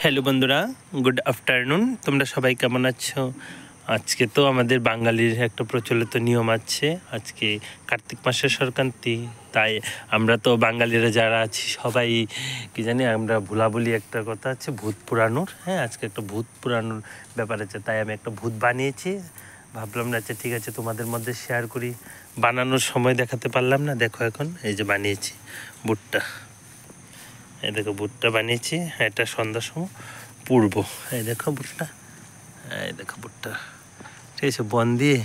Hello বন্ধুরা, good afternoon. তোমরা সবাই কেমন আছো? আজকে তো আমাদের বাঙালির একটা প্রচলিত নিয়ম আছে, আজকে কার্তিক মাসের সংক্রান্তি। তাই আমরা তো বাঙালিরা যারা আছি সবাই কি জানি আমরা ভুলাভুলি একটা কথা আছে ভূত পুরানোর। হ্যাঁ, আজকে একটা ভূত পুরানোর ব্যাপার আছে, তাই আমি একটা ভূত বানিয়েছি। ভাবলাম না, আচ্ছা ঠিক আছে তোমাদের মধ্যে শেয়ার করি। বানানোর সময় দেখাতে পারলাম না, দেখো এখন এই যে বানিয়েছি ভূতটা। এই দেখো ভূতটা বানিয়েছি, এটা সন্ধ্যার সময় পূর্ব। এই দেখো ভূতটা, এই দেখো ভূতটা, ঠিক আছে। বন দিয়ে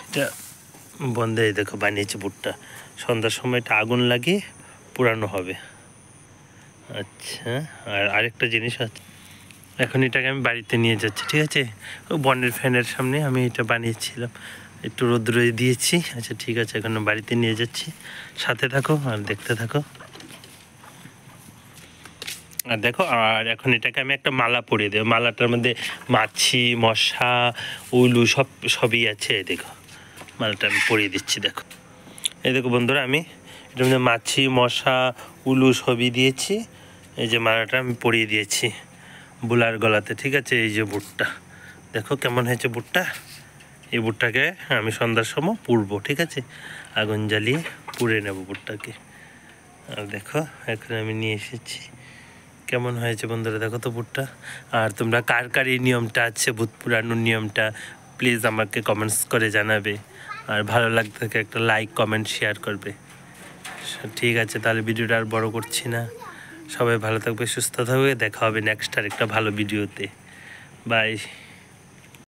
এটা বন্ধে এই দেখো বানিয়েছি ভূতটা। সন্ধ্যার সময় এটা আগুন লাগিয়ে পুরানো হবে। আচ্ছা, আর আরেকটা জিনিস আছে, এখন এটাকে আমি বাড়িতে নিয়ে যাচ্ছি, ঠিক আছে। ও বনের ফ্যানের সামনে আমি এটা বানিয়েছিলাম, একটু রোদ্রে দিয়েছি। আচ্ছা ঠিক আছে, এখন বাড়িতে নিয়ে যাচ্ছি। সাথে থাকো আর দেখতে থাকো। আর দেখো, আর এখন এটাকে আমি একটা মালা পরিয়ে দেবো। মালাটার মধ্যে মাছি, মশা, উলু সবই আছে। এই দেখো মালাটা আমি পরিয়ে দিচ্ছি। দেখো, এই দেখো বন্ধুরা, আমি এটার মধ্যে মাছি, মশা, উলু সবই দিয়েছি। এই যে মালাটা আমি পরিয়ে দিয়েছি বুলার গলাতে, ঠিক আছে। এই যে বুটটা দেখো কেমন হয়েছে বুটটা। এই বুটটাকে আমি সন্ধ্যার সময় পুড়বো, ঠিক আছে। আগুন জ্বালিয়ে পুড়ে নেব বুটটাকে। আর দেখো এখন আমি নিয়ে এসেছি, কেমন হয়েছে বন্ধুরা, দেখো তো ভূতটা। আর তোমরা কার কার এই নিয়মটা আছে, ভূত পুরানোর নিয়মটা, প্লিজ আমাকে কমেন্টস করে জানাবে। আর ভালো লাগতে থাকে একটা লাইক, কমেন্ট, শেয়ার করবে। ঠিক আছে, তাহলে ভিডিওটা আর বড় করছি না। সবাই ভালো থাকবে, সুস্থ থাকবে, দেখা হবে নেক্সট আর একটা ভালো ভিডিওতে। বাই।